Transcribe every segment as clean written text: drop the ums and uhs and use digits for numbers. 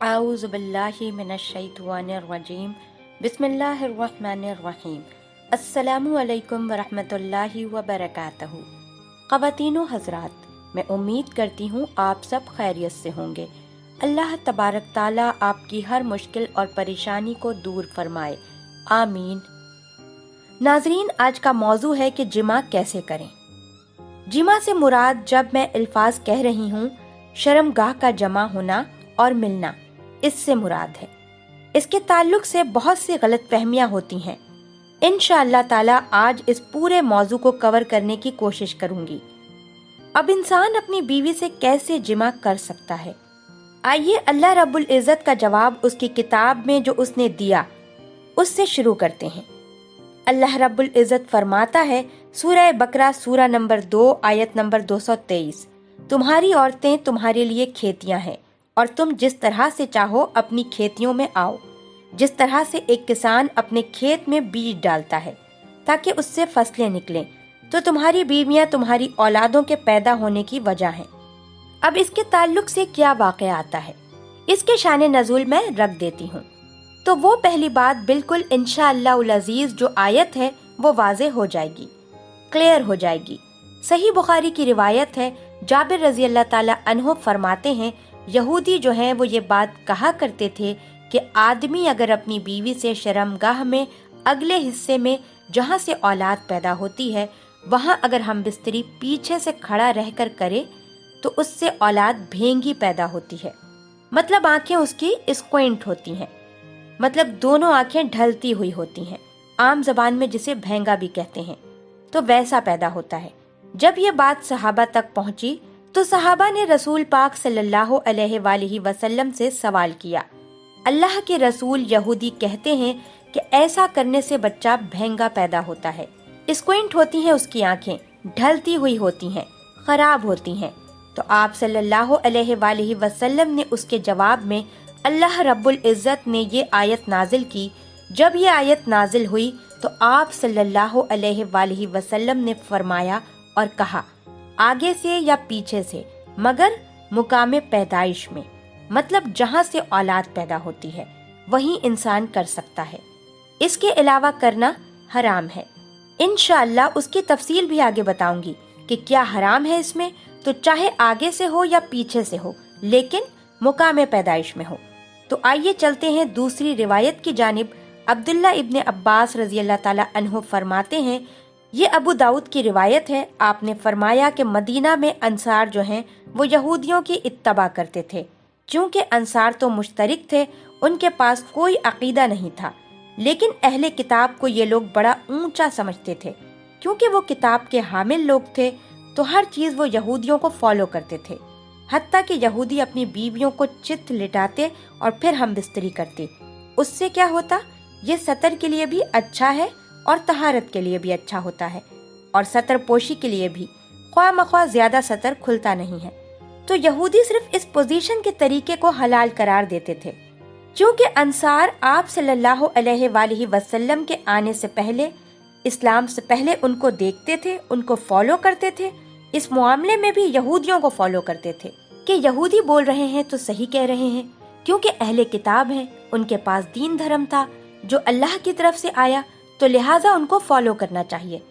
अऊज़ु बिल्लाहि मिनश्शैतानिर्रजीम बिस्मिल्लाहिर्रहमानिर्रहीम। अस्सलामु अलैकुम वरहमतुल्लाहि वबरकातुहू। ख़वातीनो हज़रात, मैं उम्मीद करती हूँ आप सब खैरियत से होंगे। अल्लाह तबारक ताला आपकी हर मुश्किल और परेशानी को दूर फरमाए, आमीन। नाज़रीन, आज का मौजू है कि जिमा कैसे करें। जिमा से मुराद, जब मैं अल्फाज कह रही हूँ, शर्मगाह का जमा होना और मिलना, इससे मुराद है। इसके ताल्लुक से बहुत सी गलतफहमियां होती हैं। इंशाअल्लाह ताला आज इस पूरे मौजू को कवर करने की कोशिश करूंगी। अब इंसान अपनी बीवी से कैसे जिमा कर सकता है? आइए अल्लाह रब्बुल इज़्ज़त का जवाब उसकी किताब में जो उसने दिया उससे शुरू करते हैं। अल्लाह रब्बुल इज़्ज़त फरमाता है, सूरह बकरा सूरा नंबर 2 आयत नंबर 223, तुम्हारी औरतें तुम्हारे लिए खेतियां हैं और तुम जिस तरह से चाहो अपनी खेतियों में आओ। जिस तरह से एक किसान अपने खेत में बीज डालता है ताकि उससे फसलें निकलें, तो तुम्हारी बीवियां तुम्हारी औलादों के पैदा होने की वजह हैं। अब इसके ताल्लुक से क्या वाक़या आता है, इसके शान नज़ूल मैं रख देती हूँ। तो वो पहली बात बिल्कुल इंशाअल्लाह अज़ीज़ जो आयत है वो वाज़े हो जाएगी, क्लियर हो जाएगी। सही बुखारी की रिवायत है, जाबिर रज़ी अल्लाह ताला अन्हो फरमाते हैं, यहूदी जो हैं वो ये बात कहा करते थे कि आदमी अगर अपनी बीवी से शर्मगाह में अगले हिस्से में जहाँ से औलाद पैदा होती है वहाँ अगर हम बिस्तरी पीछे से खड़ा रहकर करे तो उससे औलाद भेंगी पैदा होती है। मतलब आंखें उसकी स्क्वेंट होती हैं, मतलब दोनों आंखें ढलती हुई होती हैं, आम जबान में जिसे भेंगा भी कहते हैं। तो वैसा पैदा होता है। जब ये बात सहाबा तक पहुंची तो सहाबा ने रसूल पाक सल्लल्लाहु अलैहि वसल्लम से सवाल किया, अल्लाह के रसूल, यहूदी कहते हैं कि ऐसा करने से बच्चा भेंगा पैदा होता है, स्क्विंट होती हैं उसकी आंखें, ढलती हुई होती हैं, खराब होती हैं। तो आप सल्लल्लाहु अलैहि वसल्लम ने उसके जवाब में अल्लाह रब्बुल इज़्ज़त ने ये आयत नाजिल की। जब ये आयत नाजिल हुई तो आप सल्लल्लाहु अलैहि वसल्लम ने फरमाया और कहा, आगे से या पीछे से, मगर मुकामे पैदाइश में, मतलब जहाँ से औलाद पैदा होती है वहीं इंसान कर सकता है। इसके अलावा करना हराम है। इंशाअल्लाह उसकी तफसील भी आगे बताऊंगी कि क्या हराम है इसमें। तो चाहे आगे से हो या पीछे से हो, लेकिन मुकामे पैदाइश में हो। तो आइए चलते हैं दूसरी रिवायत की जानिब। अब्दुल्ला इब्ने अब्बास रज़ी अल्लाह ताला अन्हु फरमाते हैं, ये अबू दाऊद की रिवायत है, आपने फरमाया कि मदीना में अंसार जो हैं वो यहूदियों की इत्तबा करते थे। क्योंकि अंसार तो मुश्तरिक थे, उनके पास कोई अकीदा नहीं था, लेकिन अहले किताब को ये लोग बड़ा ऊंचा समझते थे। क्योंकि वो किताब के हामिल लोग थे तो हर चीज़ वो यहूदियों को फॉलो करते थे। हत्ता कि यहूदी अपनी बीवियों को चित लिटाते और फिर हम बिस्तरी करते। उससे क्या होता, ये सतर के लिए भी अच्छा है और तहारत के लिए भी अच्छा होता है, और सतर पोशी के लिए भी, ख्वाह मख्वाह ज्यादा सतर खुलता नहीं है। तो यहूदी सिर्फ इस पोजीशन के तरीके को हलाल करार देते थे। क्योंकि अंसार आप सल्लल्लाहु अलैहि वसल्लम के आने से पहले, इस्लाम से पहले उनको देखते थे, उनको फॉलो करते थे। इस मामले में भी यहूदियों को फॉलो करते थे कि यहूदी बोल रहे हैं तो सही कह रहे हैं, क्योंकि अहले किताब हैं, उनके पास दीन धर्म था जो अल्लाह की तरफ से आया, तो लिहाजा उनको फॉलो करना चाहिए।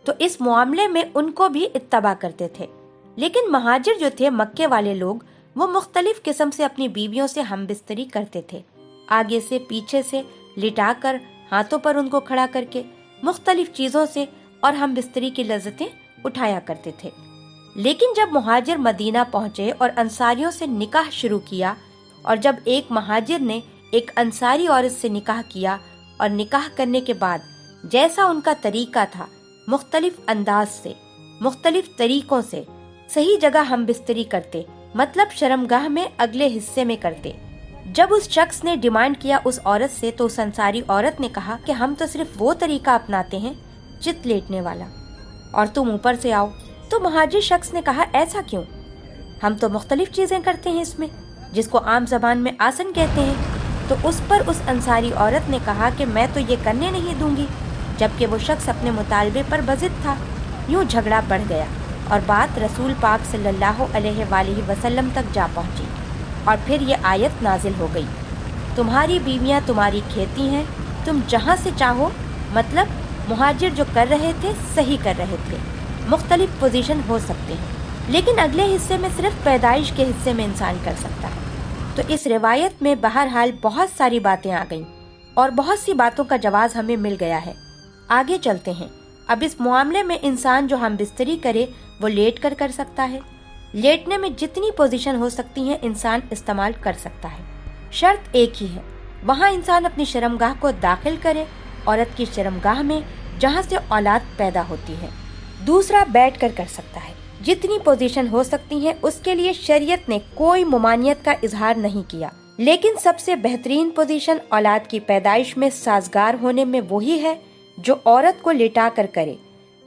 तो इस मामले में उनको भी इत्तबा करते थे। लेकिन महाजिर जो थे, मक्के वाले लोग, वो मुख्तलिफ किस्म से अपनी बीवियों से हम बिस्तरी करते थे, आगे से, पीछे से, लिटाकर, हाथों पर उनको खड़ा करके, मुख्तलिफ चीजों से, और हम बिस्तरी की लज्जतें उठाया करते थे। लेकिन जब मुहाजिर मदीना पहुंचे और अंसारियों से निकाह शुरू किया, और जब एक महाजिर ने एक अंसारी औरत से निकाह किया, और निकाह करने के बाद जैसा उनका तरीका था, मुख्तलिफ अंदाज से, मुख्तलिफ तरीकों से सही जगह हम बिस्तरी करते, मतलब शर्मगाह में अगले हिस्से में करते। जब उस शख्स ने डिमांड किया उस औरत से, तो उस अंसारी औरत ने कहा कि हम तो सिर्फ वो तरीका अपनाते हैं चित लेटने वाला, और तुम ऊपर से आओ। तो मुहाजिर शख्स ने कहा, ऐसा क्यों? हम तो मुख्तलिफ चीजें करते हैं इसमें, जिसको आम जबान में आसन कहते हैं। तो उस पर उस अंसारी औरत ने कहा कि मैं तो ये करने नहीं दूंगी, जबकि वो शख्स अपने मुतालबे पर बज़िद था। यूं झगड़ा बढ़ गया और बात रसूल पाक सल्लल्लाहु अलैहि वसल्लम तक जा पहुंची। और फिर ये आयत नाजिल हो गई, तुम्हारी बीवियां तुम्हारी खेती हैं, तुम जहाँ से चाहो, मतलब मुहाजिर जो कर रहे थे सही कर रहे थे। मुख्तलिफ पोजीशन हो सकते हैं, लेकिन अगले हिस्से में सिर्फ पैदाइश के हिस्से में इंसान कर सकता है। तो इस रिवायत में बहरहाल बहुत सारी बातें आ गईं और बहुत सी बातों का जवाब हमें मिल गया है। आगे चलते हैं। अब इस मामले में इंसान जो हम बिस्तरी करे वो लेट कर सकता है। लेटने में जितनी पोजीशन हो सकती हैं इंसान इस्तेमाल कर सकता है। शर्त एक ही है, वहाँ इंसान अपनी शर्मगाह को दाखिल करे, औरत की शर्मगाह में जहाँ से औलाद पैदा होती है। दूसरा, बैठ कर सकता है। जितनी पोजीशन हो सकती हैं उसके लिए शरीयत ने कोई मुमानियत का इजहार नहीं किया, लेकिन सबसे बेहतरीन पोजीशन औलाद की पैदाइश में साजगार होने में वही है जो औरत को लेटा कर करे,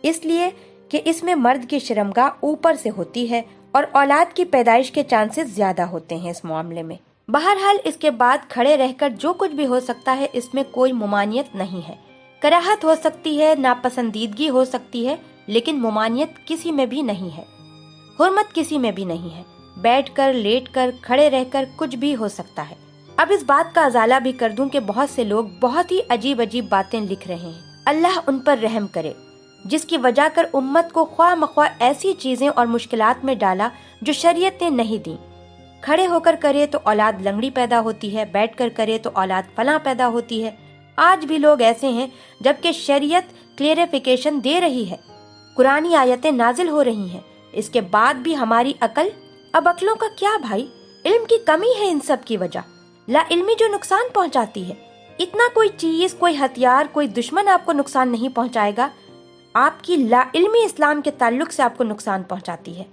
इसलिए कि इसमें मर्द की शर्मगाह ऊपर से होती है और औलाद की पैदाइश के चांसेस ज्यादा होते हैं इस मामले में। बहरहाल इसके बाद खड़े रहकर जो कुछ भी हो सकता है इसमें कोई मुमानियत नहीं है। कराहत हो सकती है, नापसंदीदगी हो सकती है, लेकिन मुमानियत किसी में भी नहीं है, हुर्मत किसी में भी नहीं है। बैठकर, लेटकर, खड़े रहकर कुछ भी हो सकता है। अब इस बात का अजाला भी कर दूं कि बहुत से लोग बहुत ही अजीब अजीब बातें लिख रहे हैं। अल्लाह उन पर रहम करे, जिसकी वजह कर उम्मत को ख्वाह मख्वाह ऐसी चीजें और मुश्किलात में डाला जो शरीयत ने नहीं दी। खड़े होकर करे तो औलाद लंगड़ी पैदा होती है, बैठकर करे तो औलाद फलां पैदा होती है। आज भी लोग ऐसे हैं, जबकि शरीयत क्लियरिफिकेशन दे रही है, कुरानी आयतें नाजिल हो रही हैं, इसके बाद भी हमारी अकल। अब अकलों का क्या भाई, इल्म की कमी है इन सब की वजह, ला इल्मी जो नुकसान पहुंचाती है। इतना कोई चीज, कोई हथियार, कोई दुश्मन आपको नुकसान नहीं पहुंचाएगा, आपकी ला इल्मी इस्लाम के ताल्लुक से आपको नुकसान पहुंचाती है।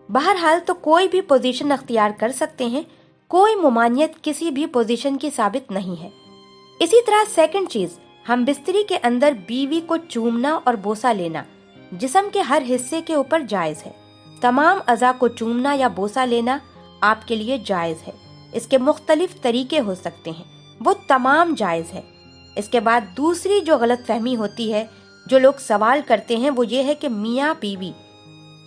बहरहाल तो कोई भी पोजीशन अख्तियार कर सकते हैं, कोई मुमानियत किसी भी पोजीशन की साबित नहीं है। इसी तरह सेकंड चीज, हम बिस्तरी के अंदर बीवी को चूमना और बोसा लेना जिस्म के हर हिस्से के ऊपर जायज है। तमाम अज़ा को चूमना या बोसा लेना आपके लिए जायज है। इसके मुख्तलिफ तरीके हो सकते हैं, वो तमाम जायज है। इसके बाद दूसरी जो गलत फहमी होती है, जो लोग सवाल करते हैं, वो ये है कि मियाँ बीवी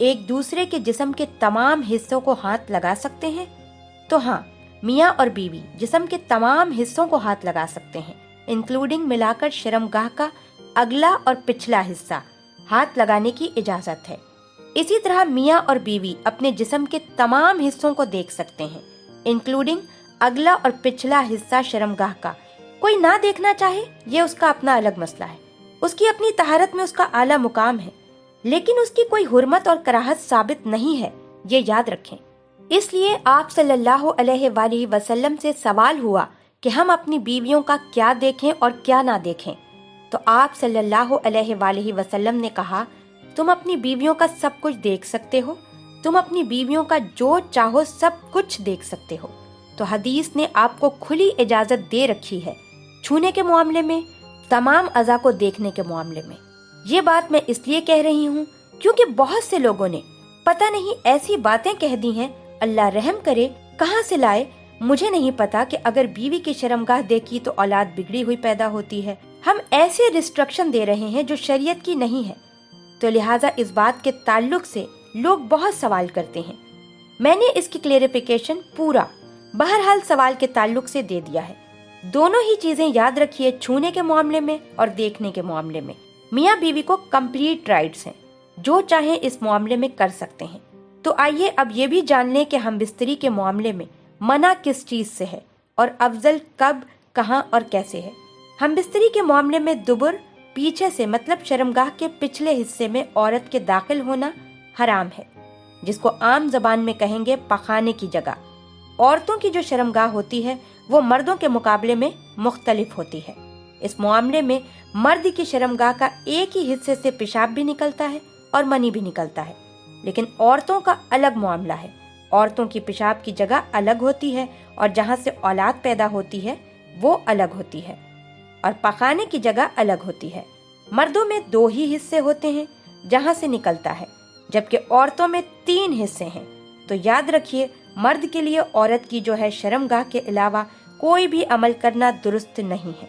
एक दूसरे के जिस्म के तमाम हिस्सों को हाथ लगा सकते हैं। तो हाँ, मियाँ और बीवी जिस्म के तमाम हिस्सों को हाथ लगा सकते हैं, इंक्लूडिंग मिलाकर शर्मगाह का अगला और पिछला हिस्सा हाथ लगाने की इजाजत है। इसी तरह मियाँ और बीवी अपने जिस्म के तमाम हिस्सों को देख सकते हैं, इंक्लूडिंग अगला और पिछला हिस्सा शर्मगाह का। कोई ना देखना चाहे, ये उसका अपना अलग मसला है, उसकी अपनी तहारत में उसका आला मुकाम है, लेकिन उसकी कोई हुर्मत और कराहत साबित नहीं है, ये याद रखें। इसलिए आप सल्लल्लाहु अलैहि वसल्लम से सवाल हुआ कि हम अपनी बीवियों का क्या देखें और क्या ना देखें, तो आप सल्लल्लाहु अलैहि वसल्लम ने कहा, तुम अपनी बीवियों का सब कुछ देख सकते हो, तुम अपनी बीवियों का जो चाहो सब कुछ देख सकते हो। तो हदीस ने आपको खुली इजाजत दे रखी है छूने के मामले में, तमाम अज़ा को देखने के मामले में। ये बात मैं इसलिए कह रही हूँ क्योंकि बहुत से लोगों ने पता नहीं ऐसी बातें कह दी हैं, अल्लाह रहम करे, कहाँ से लाए मुझे नहीं पता, कि अगर बीवी की शर्मगाह देखी तो औलाद बिगड़ी हुई पैदा होती है। हम ऐसे रिस्ट्रिक्शन दे रहे हैं जो शरीयत की नहीं है, तो लिहाजा इस बात के ताल्लुक से लोग बहुत सवाल करते हैं। मैंने इसकी क्लेरिफिकेशन पूरा बहरहाल सवाल के ताल्लुक से दे दिया है। दोनों ही चीजें याद रखिए, छूने के मामले में और देखने के मामले में मियाँ बीवी को कंप्लीट राइट्स हैं, जो चाहे इस मामले में कर सकते हैं। तो आइए अब ये भी जान लें कि हम बिस्तरी के मामले में मना किस चीज से है और अफजल कब, कहाँ और कैसे है। हम बिस्तरी के मामले में दुबर, पीछे से मतलब शर्मगाह के पिछले हिस्से में औरत के दाखिल होना हराम है, जिसको आम जबान में कहेंगे पखाने की जगह। औरतों की जो शर्मगाह होती है वो मर्दों के मुकाबले में मुख्तलिफ होती है। इस मामले में मर्द की शर्मगाह का एक ही हिस्से से पेशाब भी निकलता है और मनी भी निकलता है, लेकिन औरतों का अलग मामला है। औरतों की पेशाब की जगह अलग होती है और जहाँ से औलाद पैदा होती है वो अलग होती है, और पखाने की जगह अलग होती है। मर्दों में 2 ही हिस्से होते हैं जहाँ से निकलता है, जबकि औरतों में 3 हिस्से हैं। तो याद रखिए, मर्द के लिए औरत की जो है शर्मगाह के अलावा कोई भी अमल करना दुरुस्त नहीं है।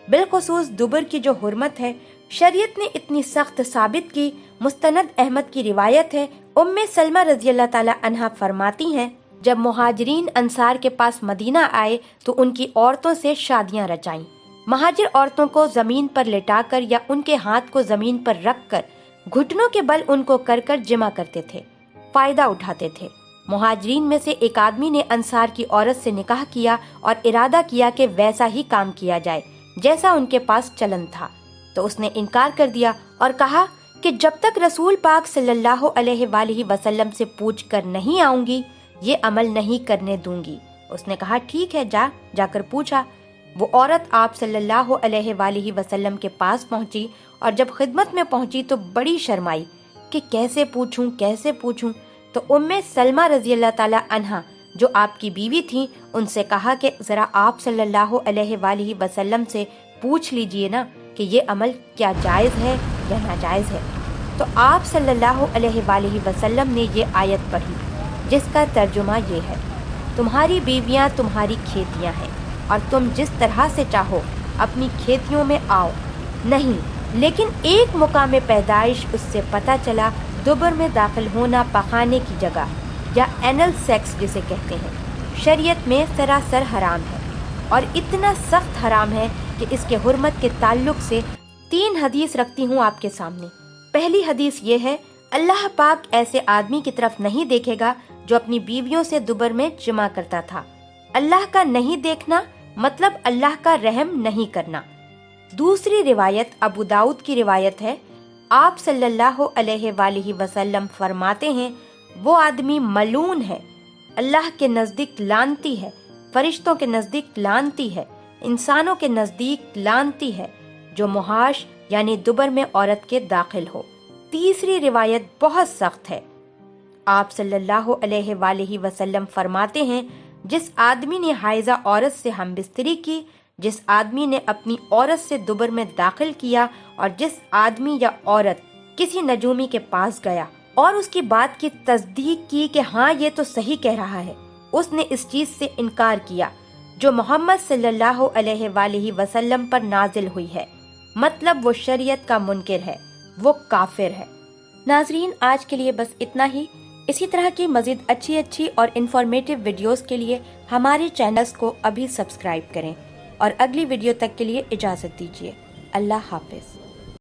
बिलखुसूस दुबर की जो हुर्मत है, शरीयत ने इतनी सख्त साबित की। मुस्तनद अहमद की रिवायत है, उम्मे सलमा रज़ियल्लाहु ताला अन्हा फरमाती हैं, जब मुहाजिरीन अंसार के पास मदीना आए तो उनकी औरतों से शादियां रचाईं। महाजिर औरतों को जमीन पर लेटाकर या उनके हाथ को जमीन पर रखकर घुटनों के बल उनको कर कर जिमा करते थे, फायदा उठाते थे। मुहाजिरीन में से एक आदमी ने अंसार की औरत से निकाह किया और इरादा किया कि वैसा ही काम किया जाए जैसा उनके पास चलन था, तो उसने इनकार कर दिया और कहा कि जब तक रसूल पाक सल्लल्लाहु अलैहि वसल्लम से पूछ कर नहीं आऊंगी ये अमल नहीं करने दूंगी। उसने कहा ठीक है, जाकर पूछा। वो औरत आप सल्लल्लाहु अलैहि वसल्लम के पास पहुंची और जब खिदमत में पहुंची तो बड़ी शर्माई कि कैसे पूछूं। तो उम्मे सलमा रजी अल्लाह ताला अन्हा जो आपकी बीवी थी उनसे कहा कि जरा आप सल्लल्लाहु अलैहि वसल्लम से पूछ लीजिए ना कि ये अमल क्या जायज़ है या नाजायज़ है। तो आप सल्लल्लाहु अलैहि वसल्लम ने ये आयत पढ़ी जिसका तर्जुमा ये है, तुम्हारी बीवियां तुम्हारी खेतियां हैं और तुम जिस तरह से चाहो अपनी खेतियों में आओ, नहीं लेकिन एक मुकाम पैदाइश उससे पता चला दुबर में दाखिल होना पखाने की जगह या एनल सेक्स जिसे कहते हैं शरीयत में सरासर हराम है और इतना सख्त हराम है कि इसके हुर्मत के ताल्लुक से 3 हदीस रखती हूँ आपके सामने। पहली हदीस ये है, अल्लाह पाक ऐसे आदमी की तरफ नहीं देखेगा जो अपनी बीवियों से दुबर में जिमा करता था। अल्लाह का नहीं देखना मतलब अल्लाह का रहम नहीं करना। दूसरी रिवायत अबू दाऊद की रिवायत है, आप सल्लल्लाहु अलैहि वसल्लम फरमाते हैं वो आदमी मलून है, अल्लाह के नज़दीक लानती है, फरिश्तों के नज़दीक लानती है, इंसानों के नज़दीक लानती है जो मुहाश यानी दुबर में औरत के दाखिल हो। तीसरी रिवायत बहुत सख्त है, आप सल्लल्लाहु अलैहि वसल्लम फरमाते हैं जिस आदमी ने हाइजा औरत से हमबिस्तरी की, जिस आदमी ने अपनी औरत से दुबर में दाखिल किया और जिस आदमी या औरत किसी नजूमी के पास गया और उसकी बात की तस्दीक की कि हाँ ये तो सही कह रहा है, उसने इस चीज से इनकार किया जो मोहम्मद सल्लल्लाहु अलैहि वसल्लम पर नाजिल हुई है, मतलब वो शरीयत का मुनकिर है, वो काफिर है। नाजरीन, आज के लिए बस इतना ही। इसी तरह की मजीद अच्छी और इन्फॉर्मेटिव वीडियोस के लिए हमारे चैनल्स को अभी सब्सक्राइब करें और अगली वीडियो तक के लिए इजाजत दीजिए। अल्लाह हाफिज।